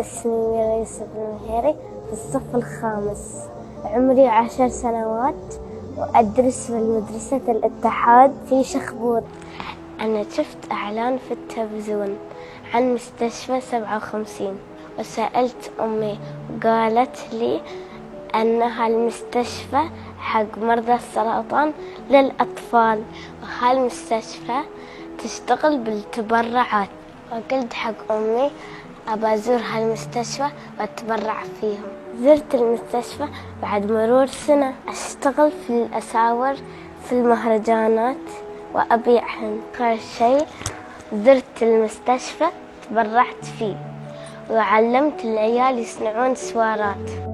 اسمي ميرا يوسف المهيري في الصف الخامس. عمري 10 سنوات وأدرس في مدرسة الاتحاد في شخبوط. أنا شفت إعلان في التلفزيون عن مستشفى 57 وسألت أمي وقالت لي أنها المستشفى حق مرضى السرطان للأطفال، وهالمستشفى تشتغل بالتبرعات. وقلت حق أمي أبى أزور هالمستشفى وأتبرع فيهم. زرت المستشفى بعد مرور سنة. أشتغل في الأساور في المهرجانات وأبيعهن. آخر شيء زرت المستشفى تبرعت فيه وعلمت العيال يصنعون سوارات.